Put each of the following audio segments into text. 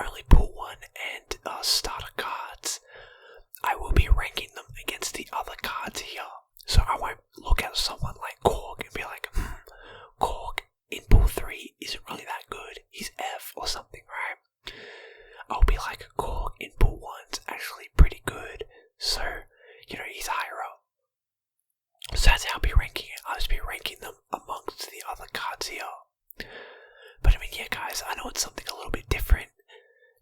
only pull one and starter cards, I will be ranking them against the other cards here. So I won't look at someone like Korg and be like, Korg in pull 3 isn't really that good. He's F or something, right? I'll be like, Korg in pull 1's actually pretty good. So, he's higher up. So that's how I'll be ranking it. I'll just be ranking them amongst the other cards here. But yeah guys, I know it's something a little bit different.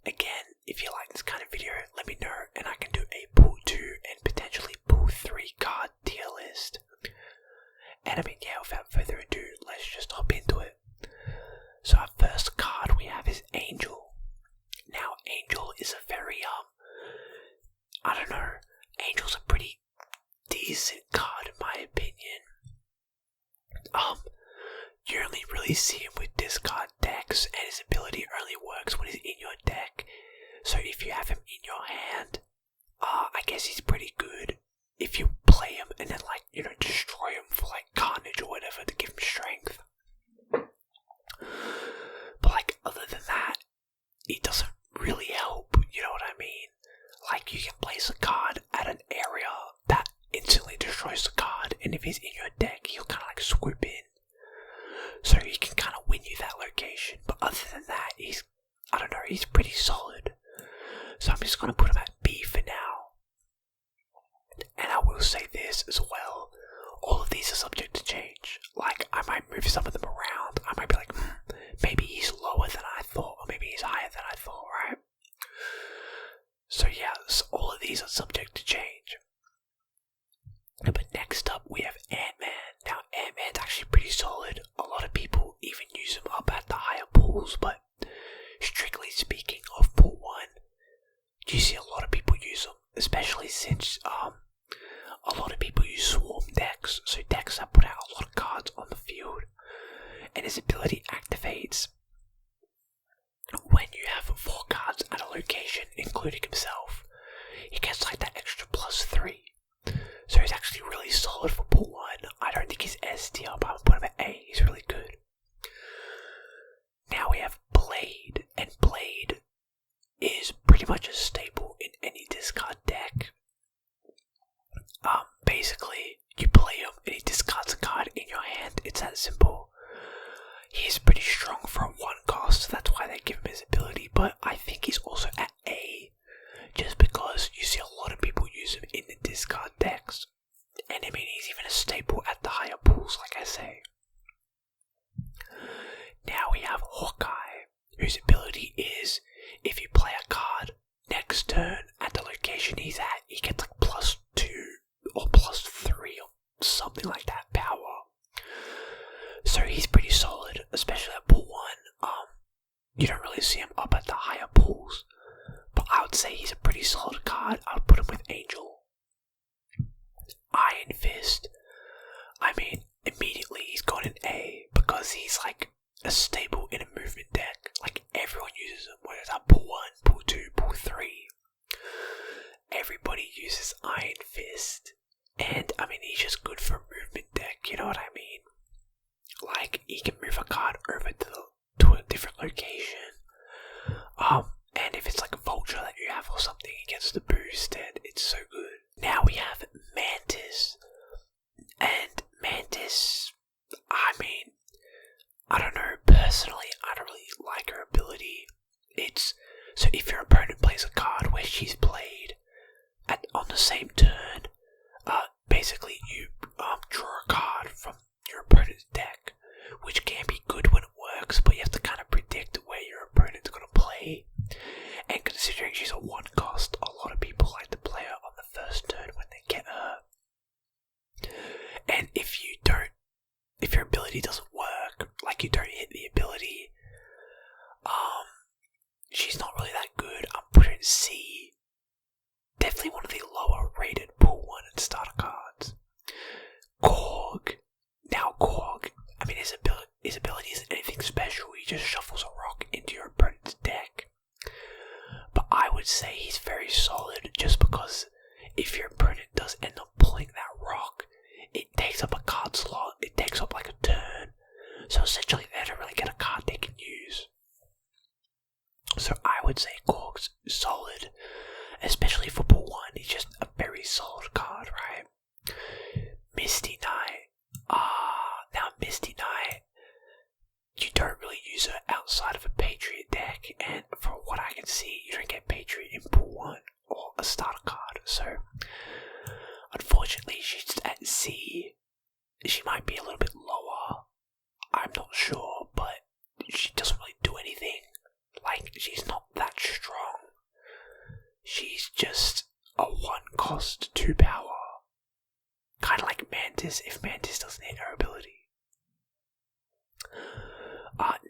Again, if you like this kind of video, let me know and I can do a pull 2 and potentially pull 3 card tier list. And without further ado, let's just hop into it. So our first card we have is Angel. Now Angel is a very, Angel's a pretty decent card in my opinion. You only really see him with discard decks, and his ability only works when he's in your deck. So if you have him in your hand, I guess he's pretty good. If you play him and then destroy him for carnage or whatever to give him strength. But other than that, it doesn't really help, you know what I mean? You can place a card at an area that instantly destroys the card, and if he's in your deck, he'll kind of swoop in. So he can kind of win you that location. But other than that, he's pretty solid. So I'm just going to put him at B for now. And I will say this as well. All of these are subject to change. I might move some of them around. I might be like, maybe he's lower than I thought, or maybe he's higher than I thought, right? So yeah, all of these are subject to change. But next up, we have Ant-Man. Now, Ant-Man's actually pretty solid. A lot of people even use him up at the higher pools, but strictly speaking of pool 1, you see a lot of people use him, especially since a lot of people use swarm decks, so decks that put out a lot of cards on the field, and his ability activates when you have 4 cards at a location, including himself. He gets that extra +3. So he's actually really solid for pool 1. I don't think he's S tier, but I'll put him at A. He's really good. Now we have Blade, and Blade is pretty much a staple in any discard deck. Basically, you play him and he discards a card in your hand. It's that simple. He's pretty strong for a 1 cost, so that's why they give him his ability, but I think he's also at A, just because you see a lot of people use him in the discard decks. And he's even a staple at the higher pools, like I say. Now we have Hawkeye, whose ability is, if you play a card next turn at the location he's at, he gets +2 or +3 or something like that power. So he's pretty solid, especially at pool 1. You don't really see him up at the higher pools, but I would say he's a pretty solid card. I would put him with Angel. Iron Fist, immediately he's got an A, because he's a staple in a movement deck. Everyone uses him, whether it's at pool 1, pool 2, pool 3. Everybody uses Iron Fist, and he's just good for a movement deck, you know what I mean? He can move a card over to a different location. And if it's a vulture that you have or something, he gets the boost, and it's so good. Now we have Mantis. And Mantis, I don't know, personally, I don't really like her ability. So if your opponent plays a card where she's played on the same turn, basically you draw a card from your opponent's deck, which can be good when it works, but you have to kind of predict where your opponent's going to play. And considering she's a 1 cost, a lot of people like to play her on the first turn when they get her. And if your ability doesn't work, you don't hit the ability, she's not really that good. I'm putting her in C. Definitely one of the lower rated pool 1 and starter cards. Korg. Now Korg, his ability isn't anything special. He just shuffles a rock into your opponent's deck. But I would say he's very solid, just because if your opponent does end up pulling that rock, it takes up a card slot, it takes up a turn, so essentially they don't really get a card they can use. So I would say Cork's solid, especially for pool 1. He's just a very solid card, right? Misty Knight. Now Misty Knight, you don't really use her outside of a Patriot deck, and from what I can see, you don't get Patriot in pool 1 or a starter card, so unfortunately she's at C. She might be a little bit lower, I'm not sure, but she doesn't really do anything. Like, she's not that strong. She's just a 1 cost, 2 power. Kind of like Mantis, if Mantis doesn't hit her ability.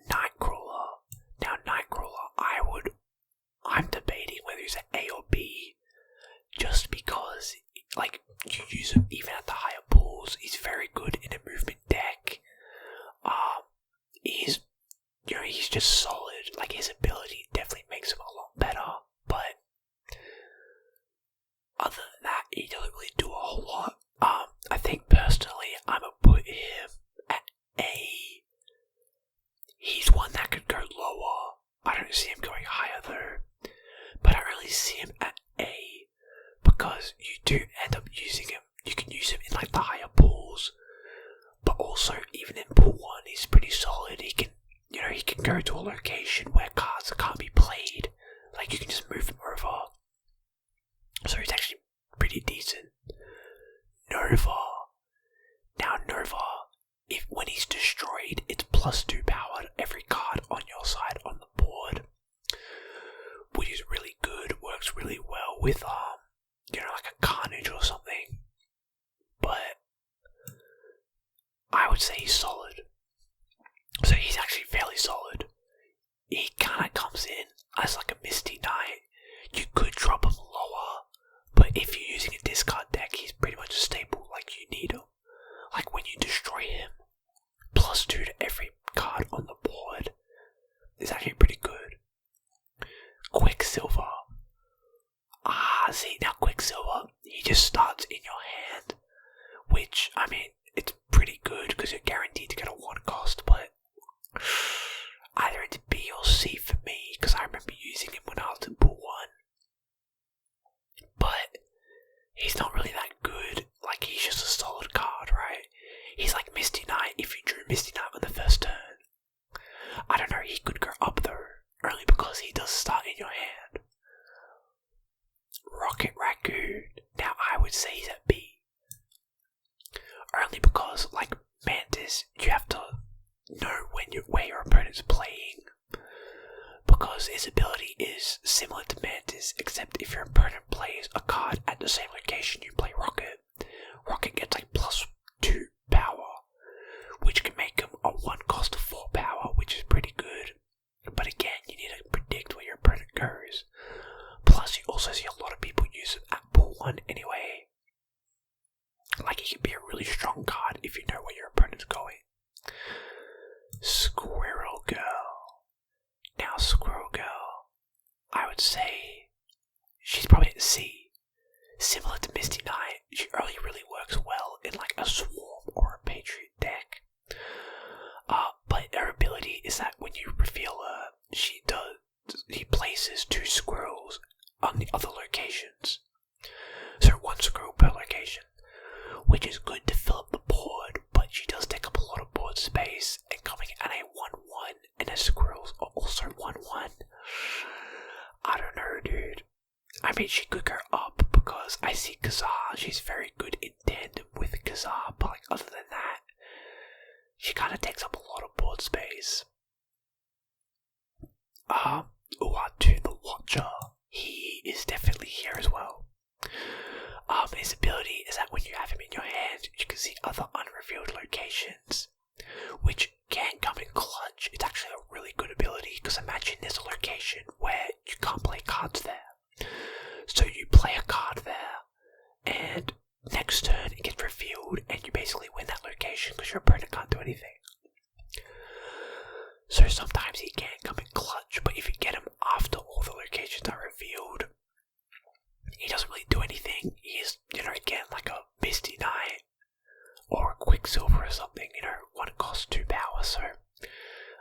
Nightcrawler. Now Nightcrawler, I'm debating whether he's an A or B, just because, like, you use him even at the higher pools. He's very good in a movement deck. He's just solid. Like, his ability definitely makes him a lot better, but other than that, he doesn't really do a whole lot. I think personally, I'm gonna put him at A. He's one that could go lower. I don't see him going higher though, but I really see him at A because you do end up using him. You can use him in like the higher pools, but also even in pool 1, he's pretty solid. He can go to a location where cards can't be played. Like, you can just move him over. So he's actually pretty decent. Nova. Now Nova, when he's destroyed, it's +2 power to every card on your side on the board, which is really good. Works really well with like a Carnage or something. But I would say he's solid. So he's actually fairly solid. He kind of comes in as like a Misty Knight. You could drop him lower, but if you're using a discard deck, he's pretty much a staple. Like, you need him. Like, when you destroy him, +2 to every card on the board is actually pretty good. Quicksilver. See, now Quicksilver, he just starts in your hand, which, I mean, it's pretty good because you're guaranteed to get a 1 cost, but either it's B or C for me, because I remember using him when I was in pool 1. But he's not really that good. Like, he's just a solid card, right? He's like Misty Knight if you drew Misty Knight on the first turn. I don't know, he could go up though, only because he does start in your hand. Rocket Raccoon. Now I would say he's at B. Only because, like Mantis, you have to know where your opponent's playing. Because his ability is similar to Mantis, except if your opponent plays a card at the same location you play Rocket, Rocket gets like +2 power, which can make him a 1 cost of 4 power, which is pretty good. But again, you need to predict where your opponent goes. Plus, you also see a lot of people use him at pool 1 anyway. Like, he can be a really strong card if you know where your opponent's going. Squirrel Girl. Now, Squirrel Girl, I would say she's probably at C. Similar to Misty Knight, she only really works well in like a Swarm or a Patriot deck. But her ability is that when you reveal her, he places 2 squirrels on the other locations. So 1 squirrel per location, which is good to fill up the board, but she does take up a lot of board space, and coming at a 1/1, and her squirrels are also 1/1. I don't know, dude. I mean, she could go up because I see Kazaa, she's very good in tandem with Kazaa, but like, other than that, she kind of takes up a lot of board space. Uatu the Watcher, he is definitely here as well. His ability is that when you have him in your hand, you can see other unrevealed locations, which can come in clutch. It's actually a really good ability, because imagine there's a location where you can't play cards there. So you play a card there, and next turn it gets revealed, and you basically win that location because your opponent can't do anything. So sometimes he can come in clutch, but if you get him after all the locations are revealed, he doesn't really do anything. He is, again, like a Misty Knight or a Quicksilver or something, 1 costs 2 power, so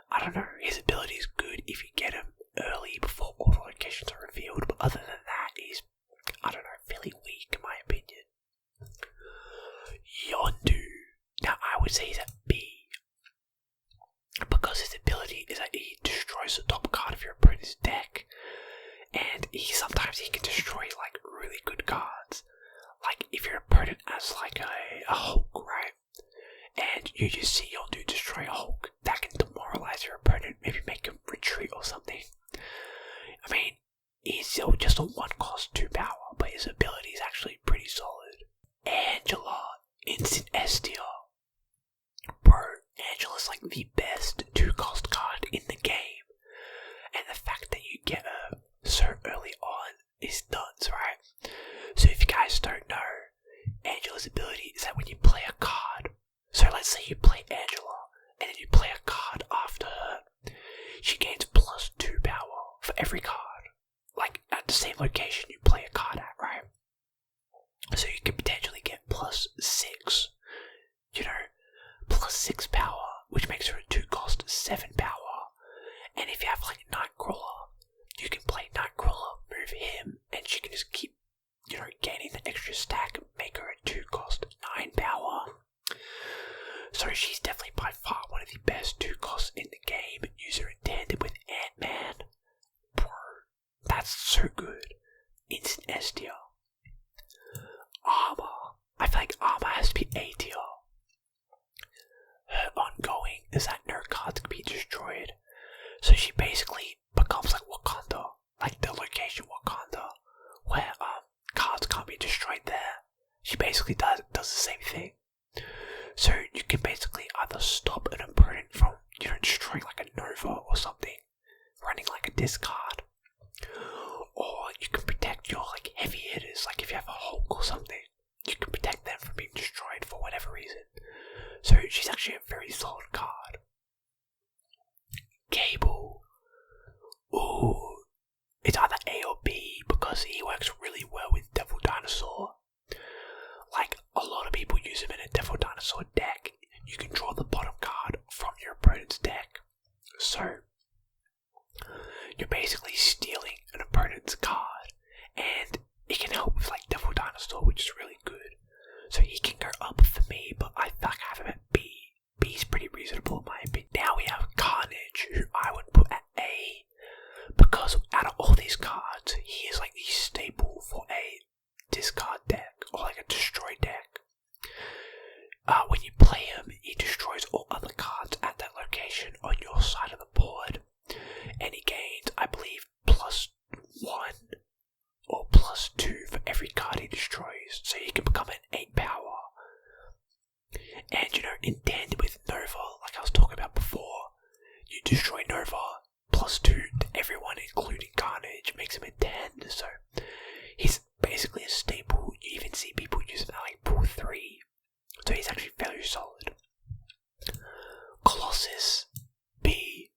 I don't know, his ability is good if you get him early before all the a Hulk, right? And you just see your dude destroy a Hulk. That can demoralize your opponent, maybe make him retreat or something. I mean, he's still just a 1-cost 2 power, but his ability is actually pretty solid. Angela, instant S tier. Bro, Angela's like the best 2-cost card in the game. And the fact that you get her so early on is nuts, right? So if you guys don't know, Angela's ability is that when you play a card, so let's say you play Angela, and then you play a card after her, she gains +2 power for every card. Like, at the same location you play a card at, right? So you could potentially get +6, +6 power, which makes her a 2-cost 7 power. And if you have like Nightcrawler, you can play Nightcrawler, move him, and she can just keep, gaining the extra stack, make her a 2-cost 9 power. So she's definitely by far one of the best 2-costs in the game. User in tandem with Ant-Man. Bro, that's so good. Instant S tier. Armor. I feel like Armor has to be A tier. Her ongoing is that no cards can be destroyed. So she basically becomes like Wakanda, like the location Wakanda, where cards can't be destroyed there. She basically does the same thing. So you can basically either stop an opponent from, destroying like a Nova or something, running like a discard, or you can protect your like heavy hitters, like if you have a Hulk or something, you can protect them from being destroyed for whatever reason. So she's actually a very solid card. Cable. Ooh. It's either A or B because he works really well with Devil Dinosaur. Like, a lot of people use him in a Devil Dinosaur deck. You can draw the bottom card from your opponent's deck. So, you're basically stealing an opponent's card, and it can help with like Devil Dinosaur, which is really good. So he can go up for me, but I think I have him at B. B's pretty reasonable in my opinion. Now we have Carnage, who I would put at A, because out of all these cards, he is like the staple for a discard deck, or like a destroy deck. When you play him, he destroys all other cards at that location on your side of the board, and he gains, I believe, +1 or +2 for every card he destroys, so he can become an 8 power. And in tandem with Nova, like I was talking about before, you destroy Nova, +2 to everyone including Carnage, makes him a 10, so he's basically a staple. You even see people use him at like pool 3, so he's actually very solid. Colossus, B.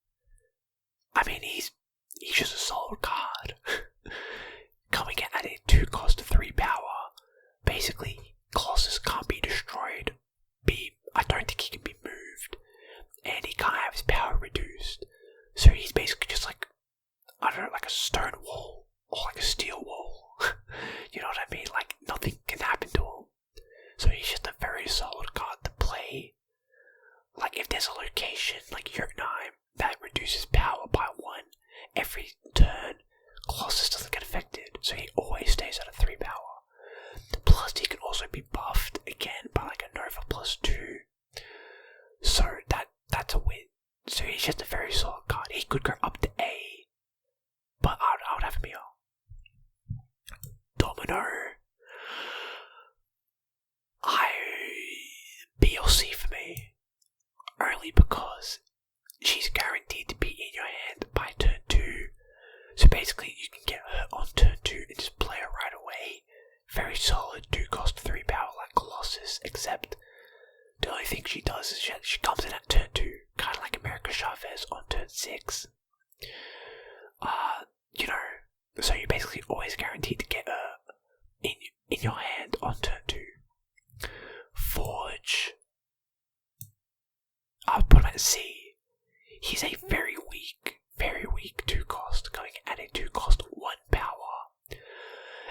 I mean, he's just a solid card. Coming in at a 2-cost 3 power, basically Colossus can't be destroyed. B, I don't think he can be moved, and he can't have his power reduced. So he's basically just like, I don't know, like a stone wall, or like a steel wall. You know what I mean? Like, nothing can happen to him. So he's just a very solid card to play. Like, if there's a location, like Jotunheim, that reduces power by 1 every turn, Colossus doesn't get affected, so he always stays at a 3 power. Plus, he can also be buffed again by like a Nova +2. So that's a win. So he's just a very solid card. He could go up to A, but I would have him here. Domino. B or C for me. Only because she's guaranteed to be in your hand by turn 2. So basically you can get her on turn 2 and just play her right away. Very solid 2-cost 3 power like Colossus, except the only thing she does is she comes in at turn 2, kind of like America Chavez on turn 6. So you're basically always guaranteed to get her in your hand on turn 2. Forge. I'll put him at C. He's a very weak 2-cost, going at a 2-cost 1 power.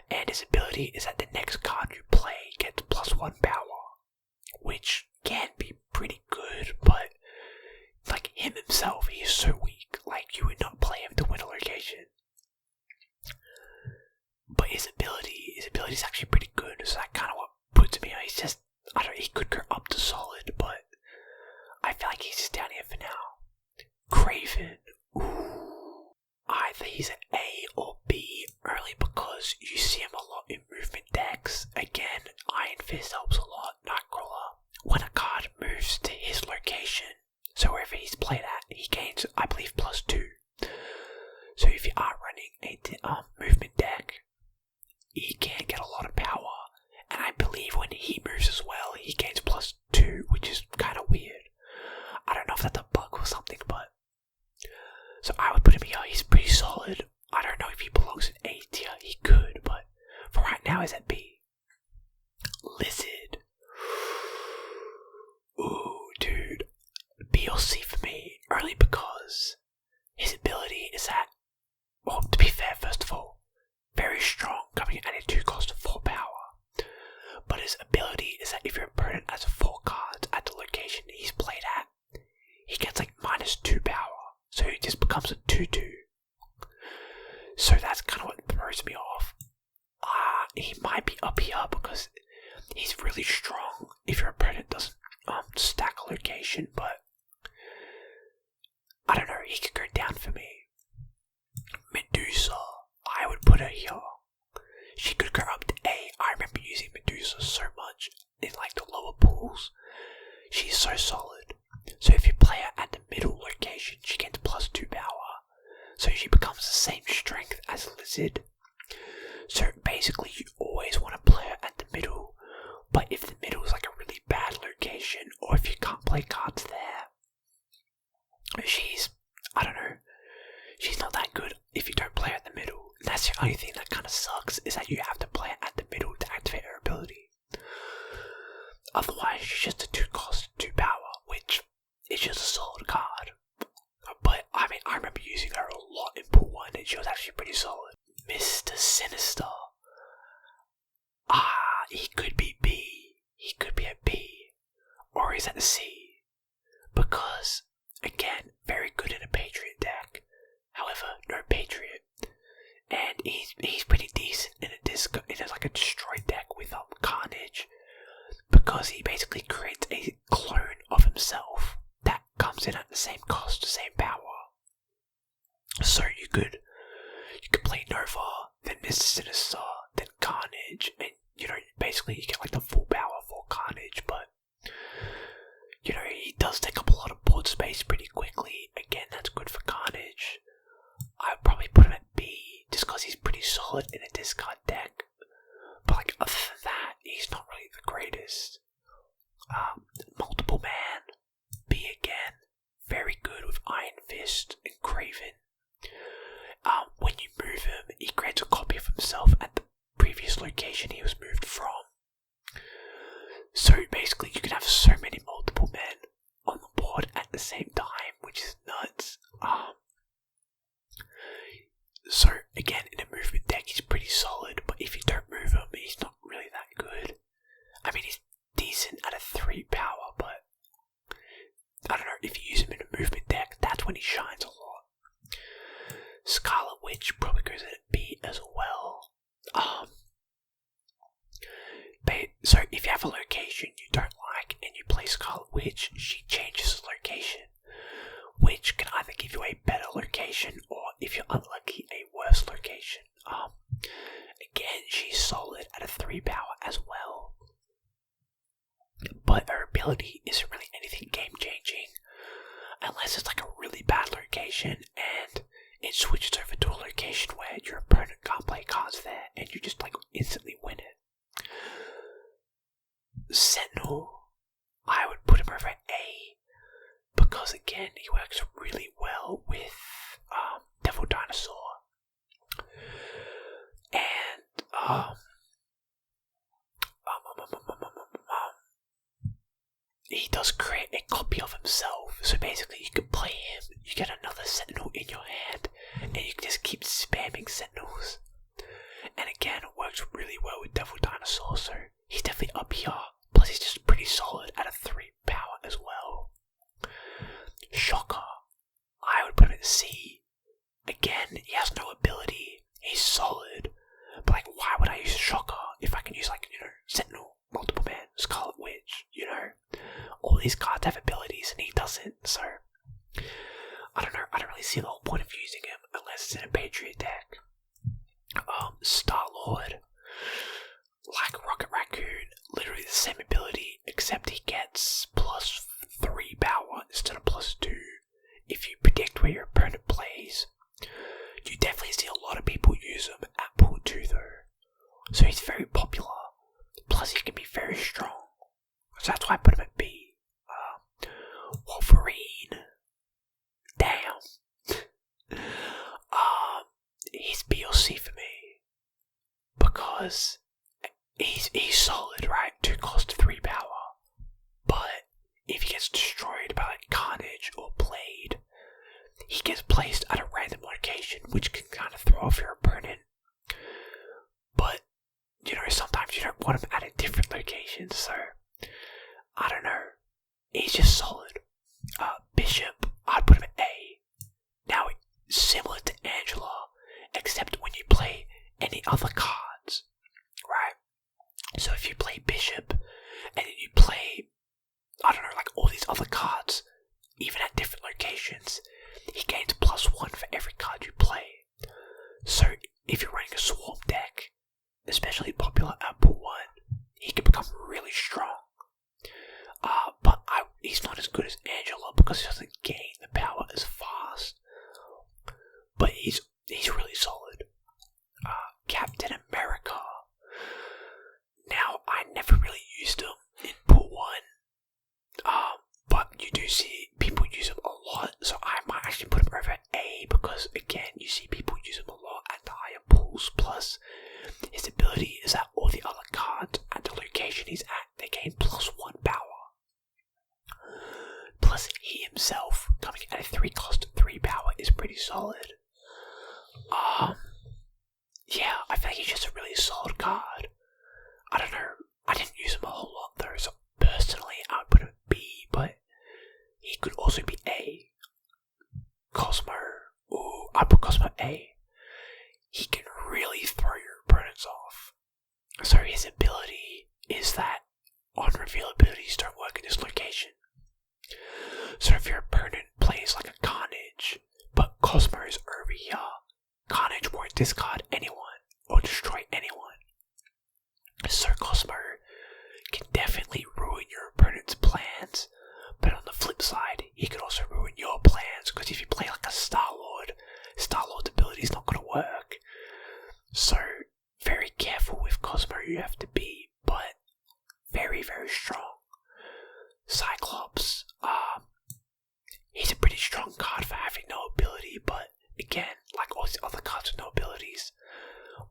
And his ability is that the next card you play gets +1 power, which can be pretty good, but like him himself, he is so weak, like you would not play him to win a location. But his ability is actually pretty good, so that kind of what puts me on. He's just, I don't know, he feel like he's just down here for now. Craven. Ooh. Either he's an A or B, only because you see him a lot in movement decks. Again, Iron Fist helps a lot. Nightcrawler. When a card moves to his location, so wherever he's played at, he gains, I believe, +2. So if you are running a movement deck, he can get a lot of power. And I believe when he moves as well, he gains +2, which is kind of weird. I don't know if that's a bug or something, but... So I would put him here, he's pretty solid. I don't know if he belongs in A tier, he could, but for right now he's at B. Lizard. Ooh, dude. B or C for me, only because his ability is that, well, to be fair, first of all, very strong, coming at a 2 cost of 4 power. But his ability is that if your opponent has 4 cards at the location he's played at, he gets like -2 power. So he just becomes a 2/2. So that's kind of what throws me off. He might be up here because he's really strong if your opponent doesn't stack a location, but I don't know, he could go down for me. Medusa, I would put her here. She could go up to A. I remember using Medusa so much in like the lower pools. She's so solid. So if you play her at the middle location, she gets +2 power. So she becomes the same strength as Lizard. So basically you always want to play her at the middle. But if the middle is like a really bad location, or if you can't play cards there, she's, I don't know, she's not that good if you don't play her at the middle. And that's the only thing that kind of sucks, is that you have to play her at the middle to activate her ability. Otherwise, she's just a 2 cost, 2 power, which is just a solid card. But, I mean, I remember using her a lot in pool 1, and she was actually pretty solid. Mr. Sinister. He could be B. He could be a B. Or he's at the C. Because, again, very good in a Patriot deck. However, no Patriot. And he's pretty decent in a destroy deck with Carnage. Because he basically creates a clone of himself that comes in at the same cost, the same power. So you could play Nova, then Mr. Sinister, then Carnage, and basically you get like the full power for Carnage, but he does take up a lot of board space pretty quickly. Again, that's good for Carnage. I'd probably put him at B, just because he's pretty solid in a discard deck. But like, other than that, he's not really the greatest. Multiple Man, B again, very good with Iron Fist and Craven. When you move him, he creates a copy of himself at the previous location he was moved from. So basically you can have so many multiple men on the board at the same time, which is nuts. So again, in a movement deck he's pretty solid, but if you don't move him, he's not really that good. I mean, he's decent at a 3 power, but I don't know, if you use him in a movement deck, that's when he shines a lot. Scarlet Witch probably goes in at B as well. So if you have a location you don't like and you play Scarlet Witch, she changes the location, which can either give you a better location or, if you're unlucky, a worse location. Again, she's solid at a 3 power as well, but her ability isn't really anything game changing unless it's like a really bad location and it switches over to a location where your opponent can't play cards there and you just like instantly win it. Sentinel, I would put him over A because again he works really well with Devil Dinosaur, and he does create a copy of himself, so basically you can play him, you get another Sentinel in your hand, and you can just keep spamming Sentinels. And again, it works really well with Devil Dinosaur, so he's definitely up here, plus he's just pretty solid at a 3 power as well. Shocker, I would put him in C. Again, he has no ability, he's solid, but like, why would I use Shocker if I can use like, Sentinel, Multiple Man, Scarlet Witch, all these cards have abilities and he does So, I don't know, I don't really see the whole point of using him unless it's in a Patriot deck. Star-Lord, like Rocket Raccoon, literally the same ability, except he gets +3 power instead of +2 if you predict where your opponent plays. You definitely see a lot of people use him at pool 2 though, so he's very popular, plus he can be very strong, so that's why I put him at B. Wolverine, damn. He's B or C for me, because he's solid, right? 2 cost 3 power, but if he gets destroyed by like Carnage or Blade, he gets placed at a random location, which can kind of throw off your opponent. But, you know, sometimes you don't want him at a different location, so I don't know. He's just solid. Bishop, I'd put him at A. Now, similar to Angela, except when you play any other cards, right? So if you play Bishop, and then you play, I don't know, like all these other cards, even at different locations, he gains +1 for every card you play. So if you're running a Swarm deck, especially popular at pool 1, he can become really strong. But he's not as good as Angela because he doesn't gain the power as fast. But he's really solid. Captain America. Now, I never really used him in pool 1. But you do see people use him a lot, so I might actually put him over at A because, again, you see people use him a lot at the higher pools. Plus, his ability is that all the other cards at the location he's at, they gain +1 power. Plus, he himself, coming at a 3 cost 3 power, is pretty solid. Yeah, I think he's just a really solid card. I don't know, I didn't use him a whole lot though, so personally I would put him at B, but he could also be A. Cosmo, ooh, I'd put Cosmo A. He can really throw your opponents off. So his ability is that on-reveal abilities don't work in this location. So if your opponent plays like a Carnage, but Cosmo is over here, Carnage won't discard anyone or destroy anyone. So Cosmo can definitely ruin your opponent's plans, but on the flip side, he can also ruin your plans, because if you play like a Star-Lord's ability is not going to work. So very careful with Cosmo you have to be, but very, very strong. Cyclops, he's a pretty strong card for having no ability, but again, like all these other cards with no abilities,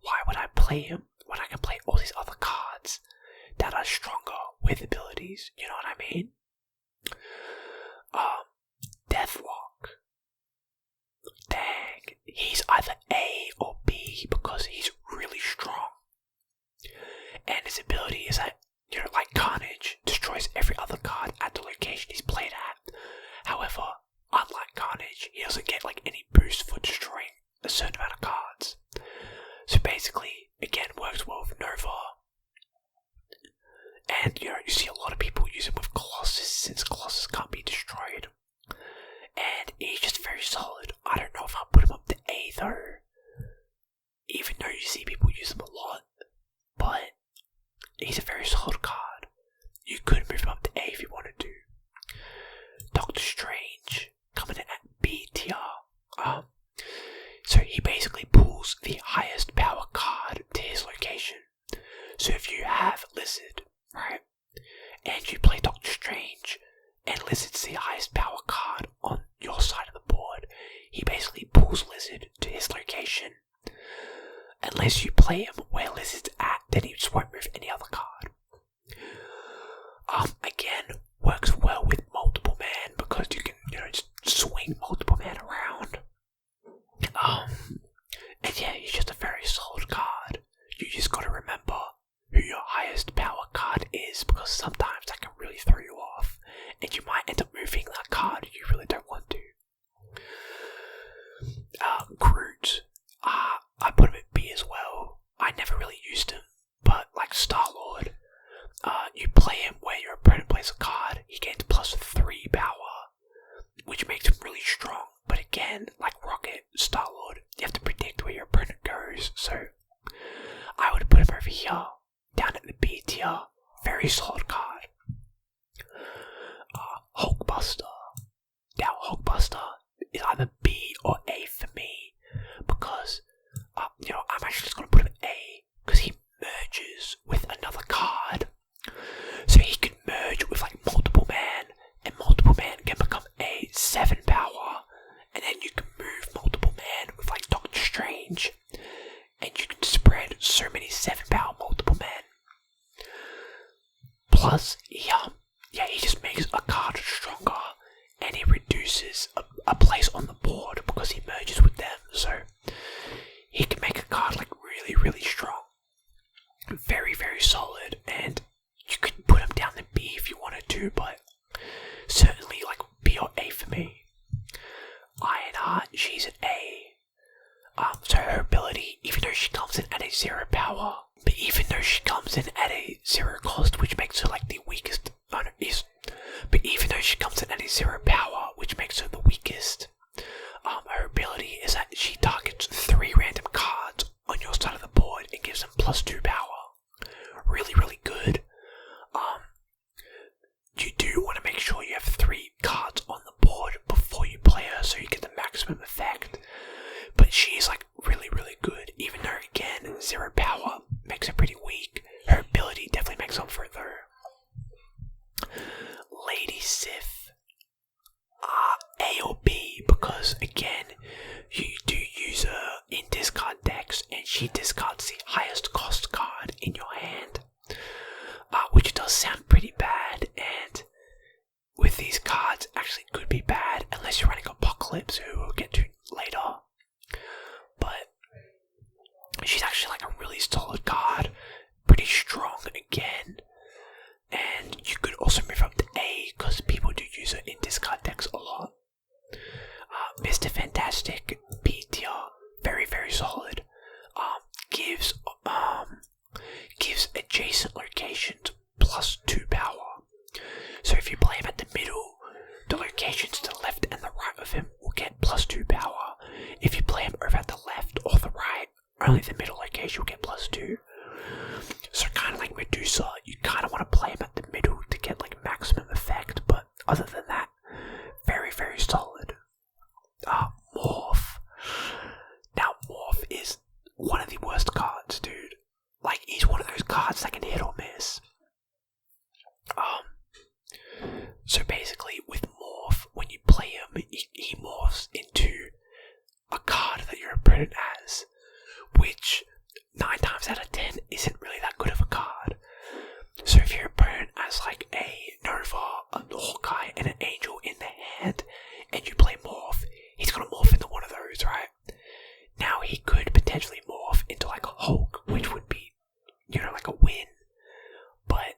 why would I play him when I can play all these other cards that are stronger with abilities? You know what I mean? Deathlock. Dang, he's either A or B because he's really strong. And his ability is that, you know, like Carnage, destroys every other card at the location he's played at. However, unlike Carnage, he doesn't get like any boost for destroying a certain amount of cards. So basically, again, works well with Nova. And, you know, you see a lot of people use him with Colossus, since Colossus can't be destroyed. And he's just very solid. I don't know if I'll put him up to A though, even though you see people use him a lot. But he's a very solid card. You could move him up to A if you wanted to. Doctor Strange, coming in at B tier. So he basically pulls the highest power card to his location. So if you have Lizard, right, and you play Doctor Strange, and Lizard's the highest power card on your side of the board, he basically pulls Lizard to his location. Unless you play him where Lizard's at, then he just won't move any other card. Again, works well with multiple man because you can, you know, just swing multiple man around. And yeah, he's just a very solid card. You just gotta remember who your highest power card is, because sometimes that can really throw you off, and you might end up moving that card you really don't want to. Groot, I put him at B as well. I never really used him, but like Star-Lord very solid card. Hulkbuster. Now, Hulkbuster is either B or A for me because, I'm actually just going to put him A because he merges with another card. So he can merge with like Multiple Man, and Multiple Man can become a 7 power, and then you can move Multiple Man with like Doctor Strange, and you can spread so many 7 power Multiple Men. Plus, he just makes a card stronger, and he reduces a place on the board because he merges with them, so he can make a card like really, really strong. Very, very solid, and you could put him down to B if you wanted to, but certainly like B or A for me. Ironheart, she's an A. So her ability, even though she comes in at a 0 power, but even though she comes in at a 0 cost, which makes her like the weakest, but even though she comes in at a 0 power, which makes her the weakest, her ability is that she targets 3 random cards on your side of the board and gives them +2 power. Really, really good. You do want to make sure you have 3 cards on the board before you play her so you get the maximum effect. But she's like really, really good, even though again, 0 power makes her pretty weak. Her ability definitely makes up for it though. Lady Sif, A or B, because again, you do use her in discard decks and she discards the highest cost card in your hand. Which does sound pretty bad, and with these cards actually could be bad unless you're running Apocalypse, who we'll get to later. But she's actually like a really solid card, pretty strong again, and you could also move up to A because people do use her in discard decks a lot. Mr. Fantastic, B tier, very, very solid. Gives adjacent locations +2 power. So if you play him at the middle, the locations to the left and the right of him will get +2 power. If you play him over at the left or the right, only the middle location will get +2. So kind of like Medusa, you kind of want to play him at the middle to get like maximum effect, but other than that, very, very solid. Morph. Now Morph is one of the worst cards, dude. Like, he's one of those cards that can hit or miss. So basically, with Morph, when you play him, he morphs into a card that your opponent has, which 9 times out of 10 isn't really that good of a card. So if your opponent has like a Nova, a Hawkeye, and an Angel in their hand, and you play Morph, he's gonna morph into one of those, right? Now he could potentially morph into like a Hulk, which would be, like a win. But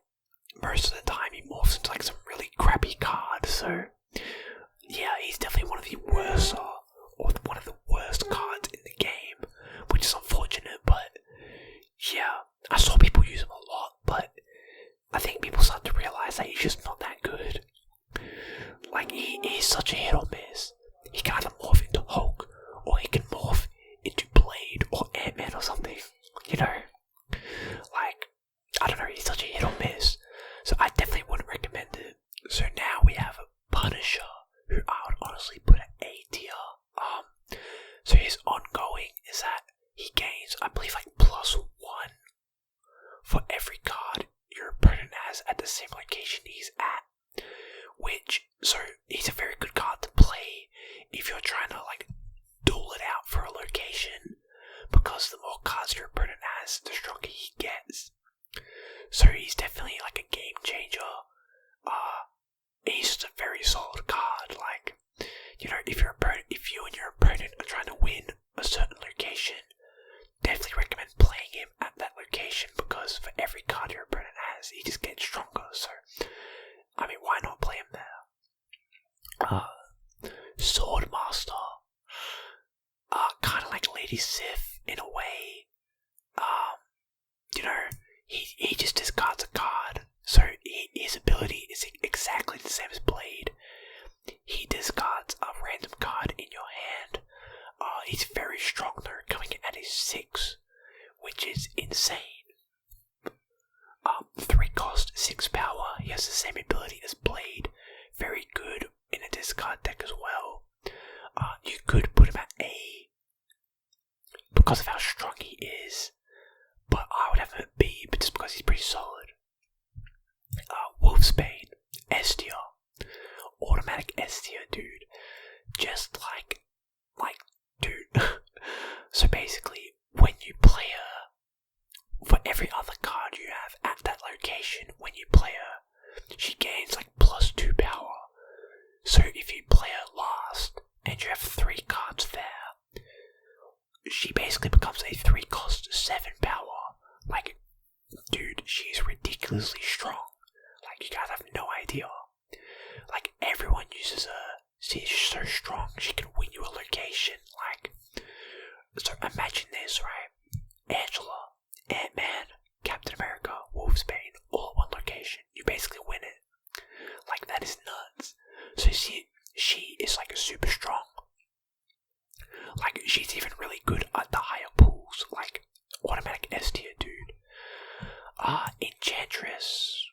most of the time he morphs into like some really crappy card, so yeah, he's definitely one of the worst, or one of the worst cards in the game, which is unfortunate, but yeah, I saw people use him a lot, but I think people start to realize that he's just not that good. Like, he's such a hit or miss. He can either morph into Hulk, or he can morph into Blade, or Ant-Man or something, Like, I don't know, he's such a hit or miss. So I definitely wouldn't recommend it. So now we have Punisher, who I would honestly put at A tier. So his ongoing is that he gains, I believe, like +1 for every card your opponent has at the same location he's at. So he's a very good card to play if you're trying to like duel it out for a location, because the more cards your opponent has, the stronger he gets. So he's definitely like a game changer. He's just a very solid card. Like, if you and your opponent are trying to win a certain location, definitely recommend playing him at that location, because for every card your opponent has, he just gets stronger. So, I mean, why not play him there? Swordmaster. Kind of like Lady Sif in a way. He just discards a card. So his ability is exactly the same as Blade. He discards a random card in your hand. He's very strong though, coming in at a 6, which is insane. 3 cost, 6 card deck as well. You could put him at A because of how strong he is, but I would have him at B, but just because he's pretty solid. Wolfsbane, S tier, automatic S tier, dude. Just like, dude. So basically, when you play her, for every other card you have at that location, when you play her, she gains like +2 power. So if you play her last, and you have 3 cards there, she basically becomes a 3-cost 7 power. Like, dude, she's ridiculously strong. Like, you guys have no idea. Like, everyone uses her. She's so strong, she can win you a location. Like, so imagine this, right? Angela, Ant-Man, Captain America, Wolfsbane, all at one location. You basically win it. Like, that is nuts. So she is like super strong. Like, she's even really good at the higher pools. Like, automatic S tier, dude. Enchantress.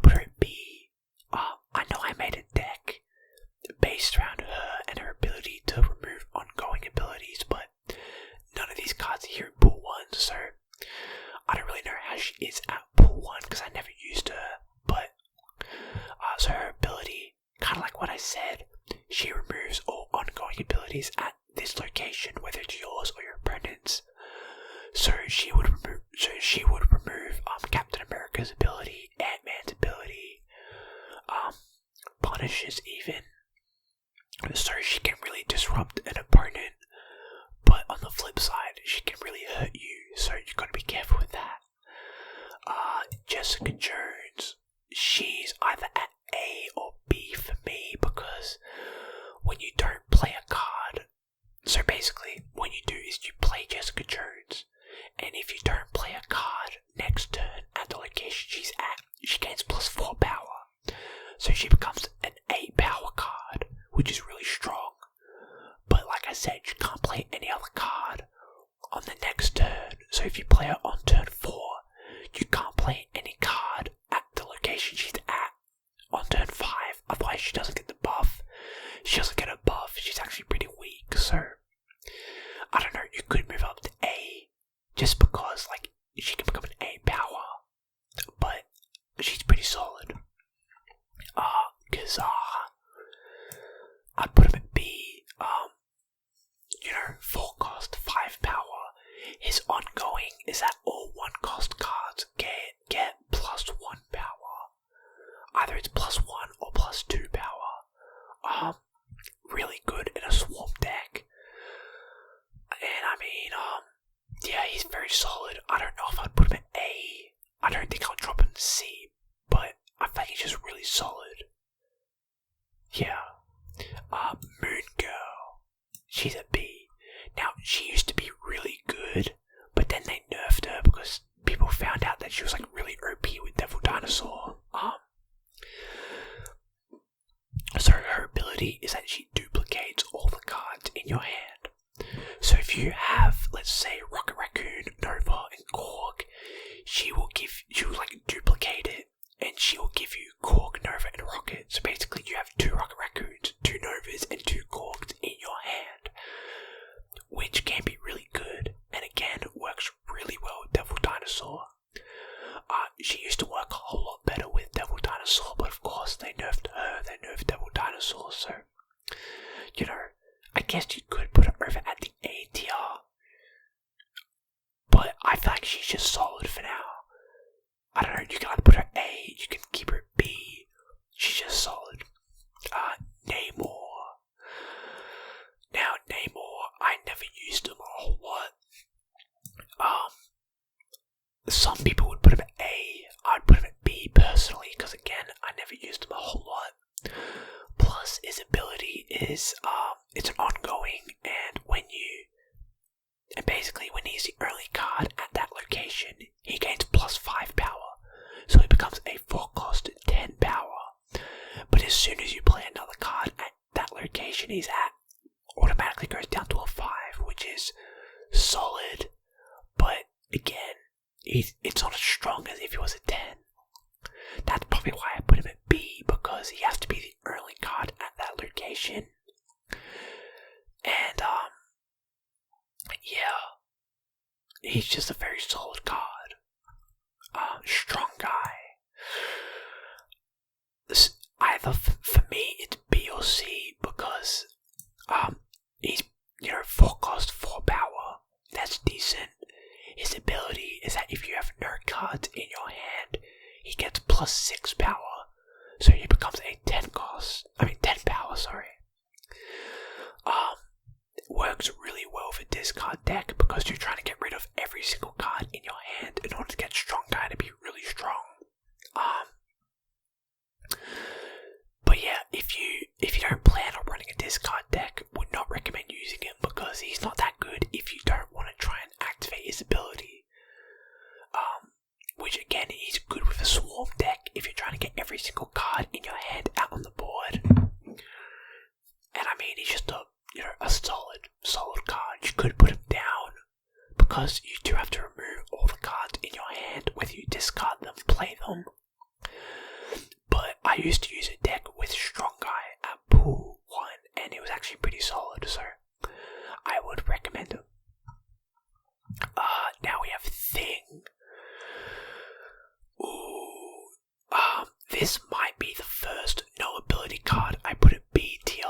Put her at B. I know I made a deck based around her and her ability to remove ongoing abilities, but none of these cards are here at pool 1, so I don't really know how she is at pool 1 because I never used her. But so her ability, kind of like what I said, she removes all ongoing abilities at this location, whether it's yours or your opponent's. So she would remove Captain America's ability, Ant-Man's ability, punishes even. So she can really disrupt an opponent, but on the flip side, she can really hurt you, so you gotta be careful with that. Jessica Jones, she's either at A or B for me, because when you don't play a card, so basically what you do is you play Jessica Jones, and if you don't play a card next turn at the location she's at, she gains +4 power. So she becomes an 8 power card, which is really strong. But like I said, you can't play any other card on the next turn. So if you play her on turn 4, you can't play any card at the location she's at on turn 5. Otherwise she doesn't get the buff. She doesn't get a buff. She's actually pretty weak. So I don't know, you could move up to A just because like she can become an A power. But she's pretty solid. Kazar, I'd put him at B. 4-cost 5 power. His ongoing is that all 1-cost cards get +1 power. Either it's +1 or +2 power. Really good in a swamp deck. And I mean, yeah, he's very solid. I don't know if I'd put him at A. I don't think I'll drop him to C, but I think he's just really solid. Yeah. Moon Girl. She's a B. Now, she used to be really good, but then they nerfed her because people found out that she was like really OP with Devil Dinosaur. So her ability is that she duplicates all the cards in your hand. So if you have, let's say, Rocket Raccoon, Nova, and Korg, she will like duplicate it, and she will give you Korg, Nova, and Rocket. So basically you have 2 Rocket Raccoons, 2 Novas, and 2 Korgs in your hand, which can be really good, and again, works really well with Devil Dinosaur. She used to work a whole lot better with Devil Dinosaur, but of course they nerfed her, they nerfed Devil Dinosaur, so, I guess you could put her over at the A tier, but I feel like she's just solid for now. I don't know, you can either put her A, you can keep her at B, she's just solid. Namor. Now, Namor, I never used him a whole lot. Some people would put him at A, I'd put him at B personally, because again, I never used him a whole lot. Plus, his ability is, it's an ongoing, and basically when he's the only card at that location, he gains +5 power, so he becomes a 4-cost 10 power. But as soon as you play another card at that location he's at, automatically goes down to a 5, which is solid, but again, it's not as strong as if he was a 10. That's probably why I put him at B, because because he has to be the only card at that location. And, yeah, he's just a very solid card. Strong guy. Either for me it's B or C because he's 4 cost 4 power. That's decent. His ability is that if you have no cards in your hand, he gets plus 6 power, so he becomes a 10 power. Sorry. Works really well for discard deck because you're trying to get rid of every single card in your hand in order to get strong guy to be really strong. But yeah, if you don't plan on running a discard deck, would not recommend using him because he's not that good if you don't want to try and activate his ability. Which again, he's good with a swarm deck if you're trying to get every single card in your hand out on the board. And I mean, he's just a solid card. You could put him down because you do have to remove all the cards in your hand, whether you discard them, play them. But I used to use a deck with Strong Guy at Pool 1, and it was actually pretty solid, so I would recommend him. Now we have Thing. Ooh, this might be the first no ability card I put at B tier.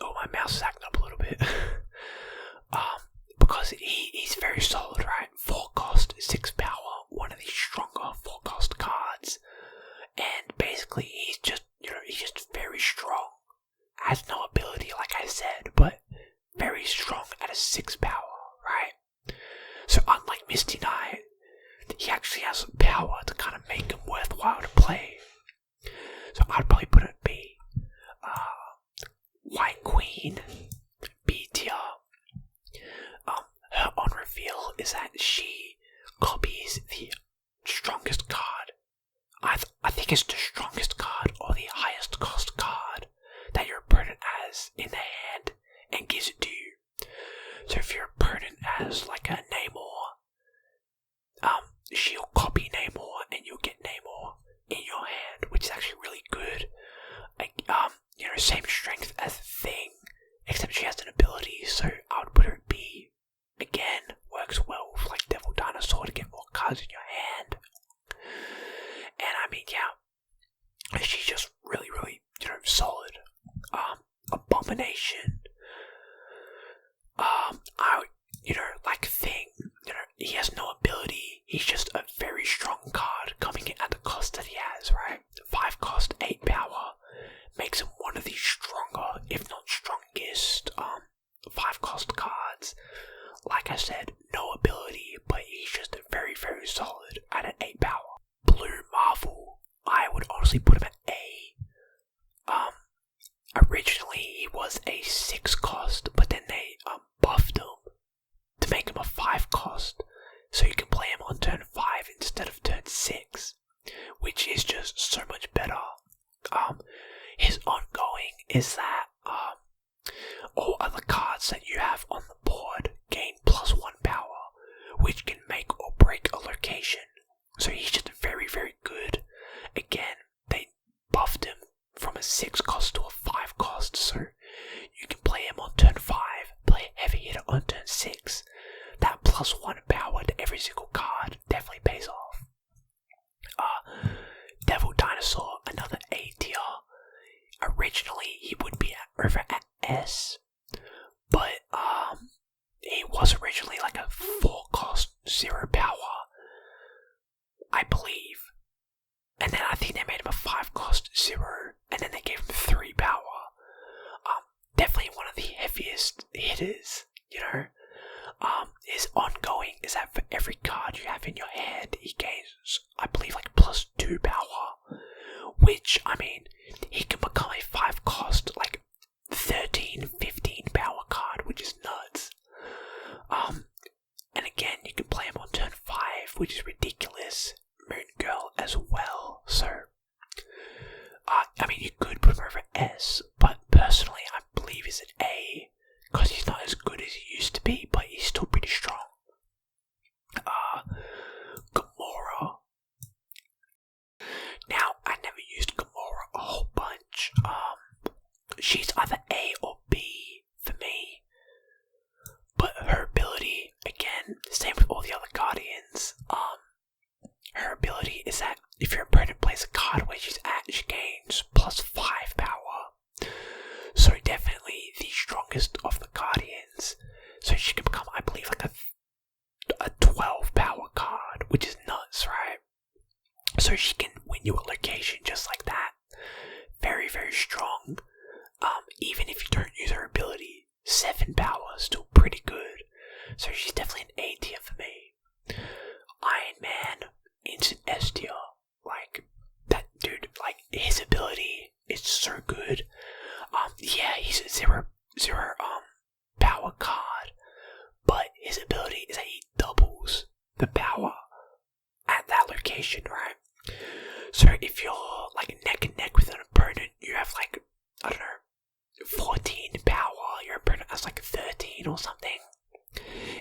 Oh, my mouse is acting up a little bit. Because he's very solid, right? 4 cost, 6 power, one of the stronger 4 cost cards. And basically he's just very strong. Has no ability, like I said, but very strong at a 6 power, right? So unlike Misty Knight, he actually has some power to kind of make him worthwhile to play. So I'd probably put it B. White Queen, B tier. Her on reveal is that she copies the strongest card. I think it's the strongest card or the highest cost card that your opponent has in their hand and gives it to you. So if your opponent has like a Namor, she'll copy Namor and you'll get Namor in your hand, which is actually really good. Like, same strength as Thing, except she has an ability, so I would put her at B. Again, works well with like Devil Dinosaur to get more cards in your hand. And I mean, yeah, she's just really, really, solid. Abomination. Like Thing, he has no ability. He's just a very strong card coming in at the cost that he has, right? 5 cost, 8 power. Makes him one of the stronger, if not strongest, 5 cost cards. Like I said, no ability, but he's just very, very solid at an 8 power. Blue Marvel, I would honestly put him at A. Originally he was a 6 cost, but then they buffed him to make him a 5 cost, so you can play him on turn 5 instead of turn 6, which is just so much better. His ongoing is that all other cards that you have on the board gain +1 power, which can make or break a location. So he's just very, very good. Again, they buffed him from a 6 cost to a 5 cost, so you can play him on turn 5, play Heavy Hitter on turn 6. That +1 power to every single card definitely pays off. Devil Dinosaur, another A tier. Originally he would be over at S, but he was originally like a 4 cost 0 power, I believe. And then I think they made him a 5 cost 0, and then they gave him 3 power. Definitely one of the heaviest hitters, His ongoing is that for every card you have in your hand, he gains, I believe, like +2 power. Which, I mean, he can become a 5 cost, like 13, 15 power card, which is nuts. And again, you can play him on turn 5, which is ridiculous. Moon Girl as well, so I mean, you could put him over S, but personally I believe he's an A, because he's not as good as he used to be, but he's still pretty strong. Gamora. Now, I never used Gamora she's either A or B for me. But her ability, again, same with all the other Guardians, her ability is that if your opponent plays a card where she's at, she gains +5 power. So definitely the strongest of the Guardians. So she can become, I believe, like a 12 power card, which is nuts, right? So she can win you a location just like that. Very, very strong. Even if you don't use her ability, 7 power is still pretty good. So she's definitely an A tier for me. Iron Man, instant S tier. Like, that dude, like, his ability is so good. Yeah, he's a zero power card, but his ability is that he doubles the power at that location, right? So if you're like neck and neck with an opponent, you have like, I don't know, 14 power, your opponent has like 13 or something,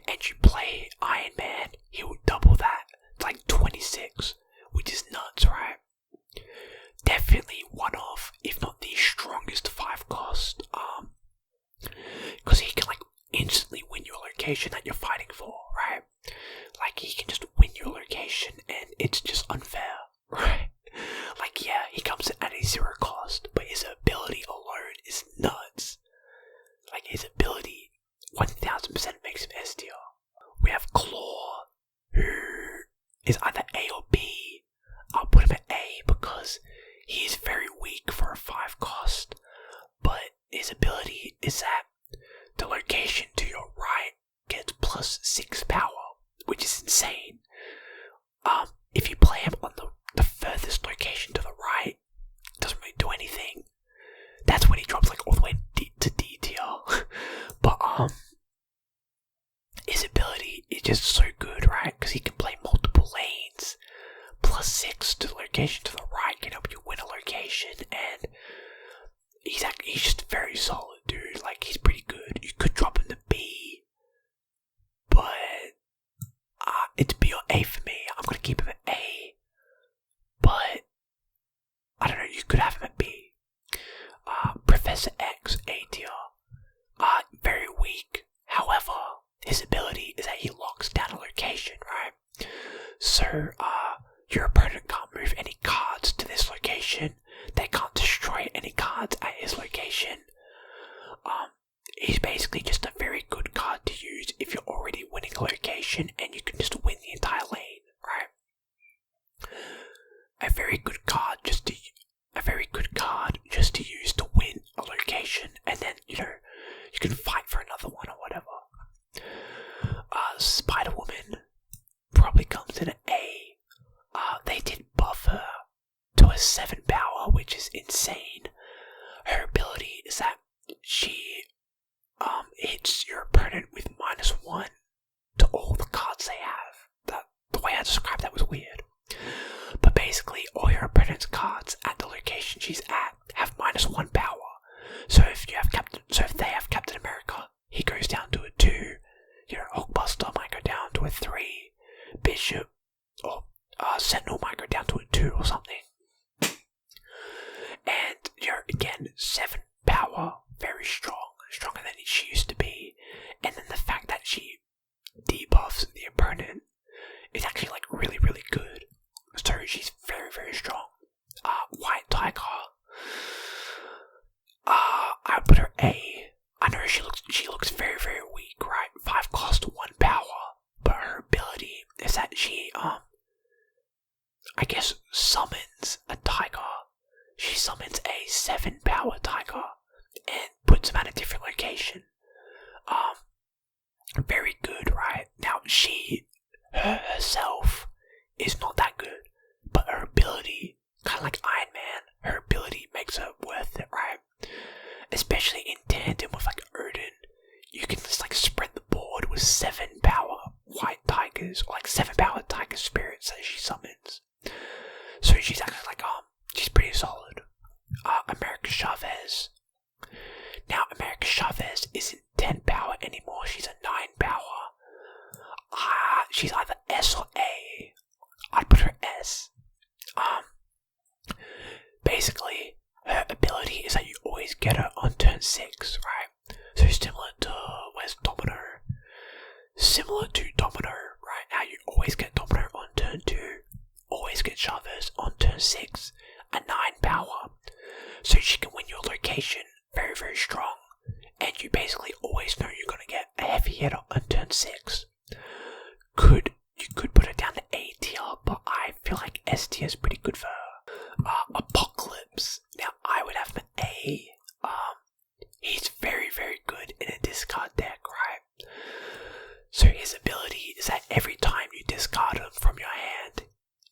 and you play Iron Man, he will double that. It's like 26, which is nuts, right? Definitely one of, if not the strongest 5 cost, because he can like instantly win your location that you're fighting for, right? Like he can just win your location and it's just unfair, right? Like yeah, he comes in at a 0 cost, but his ability alone is nuts. Like his ability 1000% makes him S tier. We have Claw, who is either A or B. I'll put him at A because he is very weak for a 5 cost, but his ability is that the location to your right gets +6 power, which is insane. If you play him on the furthest location to the right, doesn't really do anything. That's when he drops like all the way to D tier. But his ability is just so good, right? Because he can play multiple lanes. +6 to the location to the right can help you win a location, and he's just very solid, dude. Like he's pretty good. You could drop him to B, but it's B or A for me. I'm gonna keep him at A, but I don't know. You could have him at B. Professor X, A tier. Very weak. However, his ability is that he locks down a location, right? So, your opponent can't move any cards to this location. They can't destroy any cards at his location. He's basically just a very good card to use if you're already winning a location and you can just win the entire lane, right? A very good card just to use to win a location, and then you can fight for another one or whatever. Spider-Woman probably comes in at A. They did buff her to a 7 power, which is insane. Her ability is that she hits your opponent with -1 to all the cards they have. The way I described that was weird. But basically, all your opponent's cards at the location she's at have -1 power. So if they have Captain America, he goes down to a 2. Hulkbuster might go down to a 3. Bishop or Sentinel might go down to a 2 or something. And again, 7 power, very strong, stronger than she used to be. And then the fact that she debuffs the opponent is actually like really, really good. So she's very, very strong. White Tiger. I put her A. I know she looks very, very weak, right? 5 cost, 1 power. But her ability is that she I guess summons a tiger. She summons a 7 power tiger and puts him at a different location. Very good, right? Now herself is not that good, but her ability, kind of like Iron Man, her ability makes her worth it, right? Especially in tandem with like Odin, you can just like spread the board with 7 power white tigers, or like 7 power tiger spirits that she summons. So she's actually like, she's pretty solid. America Chavez. Now, America Chavez isn't 10 power anymore, she's a 9 power. She's either S or A. I'd put her S. Basically, her ability is that you always get her on turn 6, right? So similar to, where's Domino? Similar to Domino, right? How you always get Domino on turn 2, always get Chavez on turn 6, a 9 power. So she can win your location very, very strong. And you basically always know you're going to get a heavy hitter on turn 6. You could put it down to A tier, but I feel like S tier is pretty good for her. Apocalypse. Now I would have an A. He's very, very good in a discard deck, right? So his ability is that every time you discard him from your hand,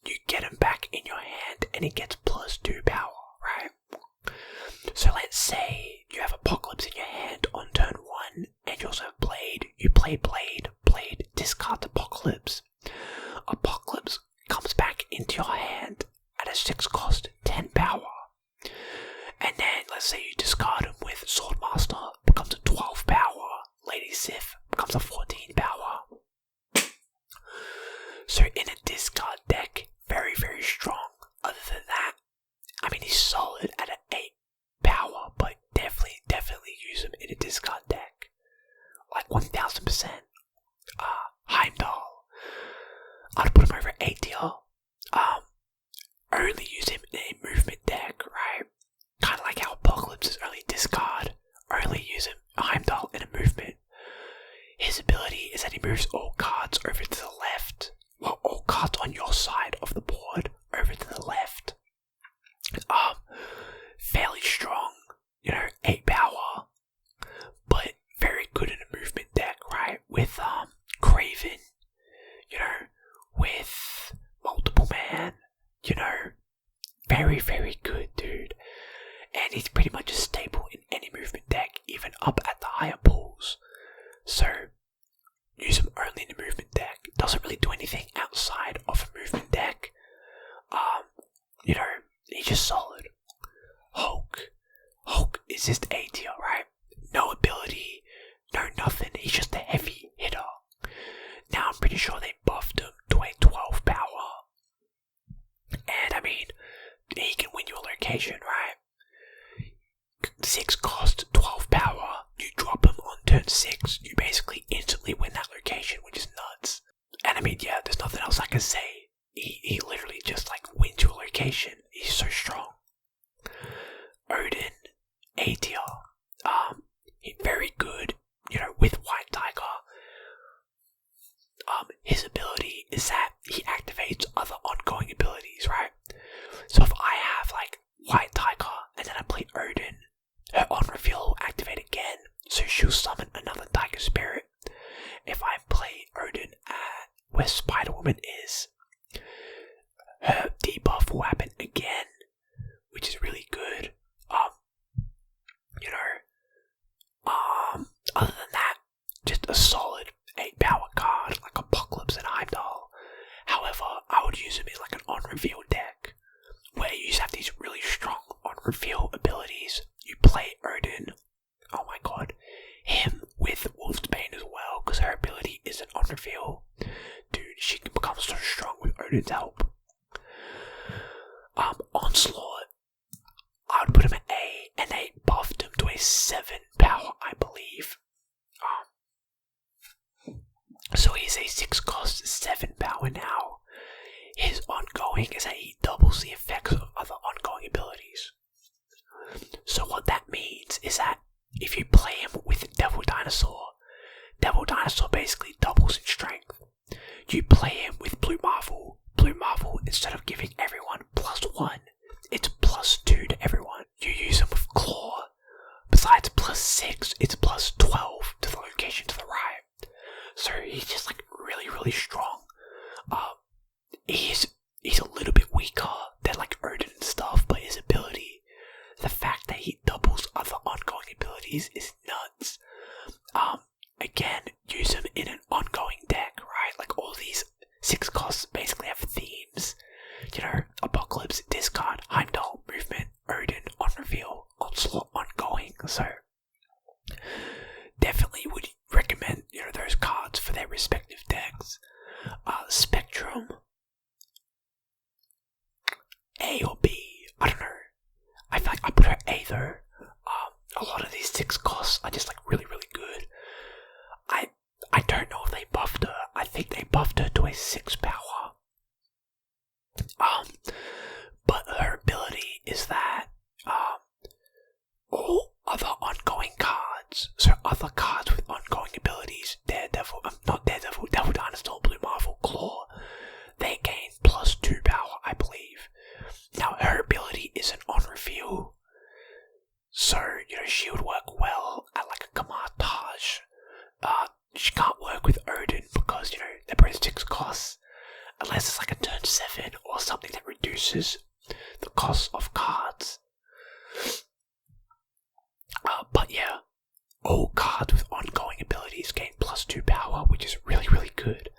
you get him back in your hand and he gets +2 power, right? So let's say you have Apocalypse in your hand on turn 1 and you also have Blade. You play Blade, discard Apocalypse. Apocalypse comes back into your hand at a 6 cost, 10 power. And then let's say you discard him with Swordmaster, becomes a 12 power. Lady Sif becomes a 14 power. So in a discard deck, very, very strong. Other than that, I mean, he's solid at an 8 power, but definitely use him in a discard deck. Like 1000%. Heimdall. I'd put him over A tier. Only use him in a movement deck, right? Kind of like how Apocalypse is only discard. Only use him, Heimdall, in a movement. His ability is that he moves all cards over to the left. Well, all cards on your side of the board over to the left. Fairly strong, 8 power, but very good in a movement deck, right? With Craven, with Multiple Man, very, very good, dude. And he's pretty much a staple in any movement deck, even up at the higher pools. So use him only in a movement deck. Doesn't really do anything outside of a movement deck. He's just solid. Hulk is just A tier, right? No ability, no nothing. He's just a heavy hitter. Now I'm pretty sure they buffed him to a 12 power. And I mean, he can win your location, right? 6 cost, 12 power. You drop him on turn 6, you basically instantly win that location, which is nuts. And I mean, yeah, there's nothing else I can say. He literally just wins your location. He's so strong. Odin, A tier. He's very good, with White Tiger. His ability is that he activates other ongoing abilities, right? So if I have White Tiger and then I play Odin, her on reveal will activate again, so she'll summon another Tiger Spirit. If I play Odin at where Spider Woman is, her debuff will happen again, which is really good. Other than that, just a solid 8 power card like Apocalypse and Heimdall. However, I would use him in an on-reveal deck, where you just have these really strong on-reveal abilities. You play Odin, oh my god, him with Wolfsbane as well, because her ability is an on-reveal. Dude, she can become so strong with Odin's help. Onslaught, I would put him at A, and they buffed him to a 7 power, I believe. So he's a 6 cost, 7 power now. His ongoing is that he doubles the effects of other ongoing abilities. So what that means is that if you play him with Devil Dinosaur basically doubles in strength. You play him with Blue Marvel, instead of giving everyone +1, it's +2 to everyone. You use him with Claw, besides +6, it's +12 to the location to the right. So he's just really, really strong. He's a little bit weaker than Odin and stuff, but his ability, the fact that he doubles other ongoing abilities is nuts. Again, use him in an ongoing deck, right? All these 6 costs basically have themes. Apocalypse, discard, Heimdall, movement, Odin, on reveal, onslaught, ongoing. So definitely would recommend those cards for their respective decks. Spectrum, A or B, I don't know. I feel I put her A though. a lot of these 6 costs are just like really, really good. I don't know if they buffed her. I think they buffed her to a 6 power. But her ability is that all other ongoing cards, so other cards with ongoing abilities, Devil Dinosaur, Blue Marvel, Claw, they gain +2 power, I believe. Now her ability isn't on reveal, so she would work well at like a Kamartage. She can't work with Odin because they're both 6 costs, unless it's like a turn 7 or something that reduces the cost of cards. But yeah, all cards with ongoing abilities gain +2 power, which is really, really good.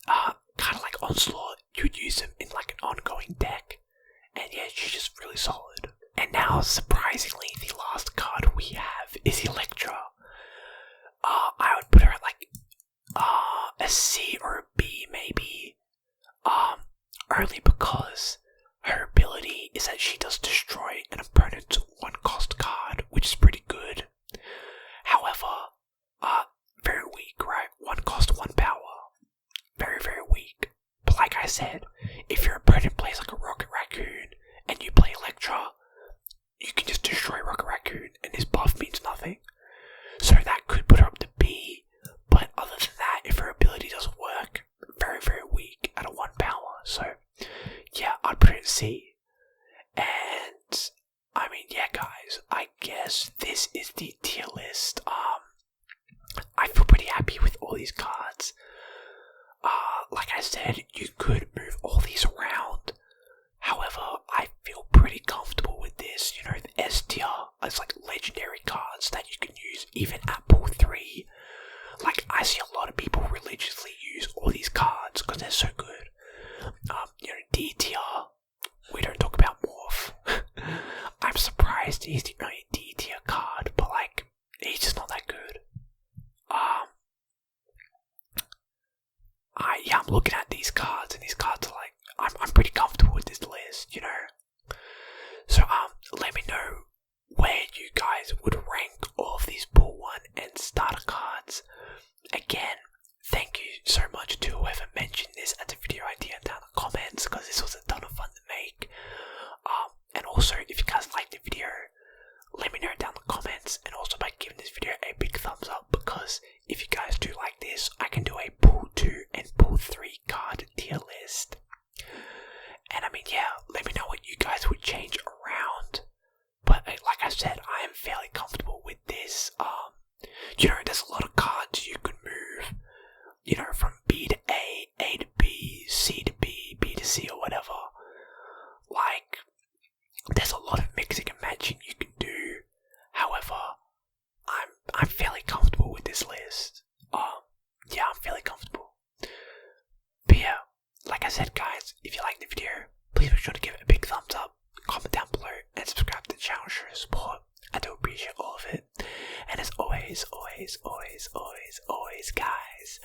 Kind of like Onslaught, you would use them in like an ongoing deck, and yeah, she's just really solid. And now, surprisingly, the last card we have is Electra. I would put her at like a C or a B maybe, only because her ability is that she does destroy an opponent's 1-cost card, which is pretty good. However, very weak, right? 1 cost, 1 power. Very, very weak. But like I said, if your opponent plays like a Rocket Raccoon and you play Electra, you can just destroy Rocket Raccoon and his buff means nothing. So that could put her up to B, but other than that, if her ability doesn't work, very, very weak at a 1 power. So yeah, I'd put it in C. And I mean, yeah, guys, I guess this is the tier list. I feel pretty happy with all these cards. Like I said, you could move all these around. However, I feel pretty comfortable with this. The S tier is like legendary cards that you can use even at pool 3. Like, I see a lot of people religiously use all these cards because they're so good. D tier, we don't talk about Morph. I'm surprised he's the only D tier card, but like, he's just not that good. I'm looking at these cards, and these cards are like, I'm pretty comfortable with this list, So, let me know where you guys would rank all of these pool 1 and starter cards. Again, thank you so much to whoever mentioned this as a video idea down in the comments, because this was a ton of fun to make. And also, if you guys liked the video, let me know down in the comments, and also by giving this video a big thumbs up, because if you guys do like this, I can do a pool 2 and pool 3 card tier list. And I mean, yeah, let me know what you guys would change around. But like I said, I am fairly comfortable with this. There's a lot of cards you can move, from B to A to B, C to B, B to C, or whatever. Like, there's a lot of mixing and matching you can do. However, I'm fairly comfortable with this list. Yeah, I'm fairly comfortable. But yeah, like I said, guys, if you liked the video, please make sure to give it a big thumbs up, comment down below, and subscribe to the channel to show your support. I do appreciate all of it. And as always, guys,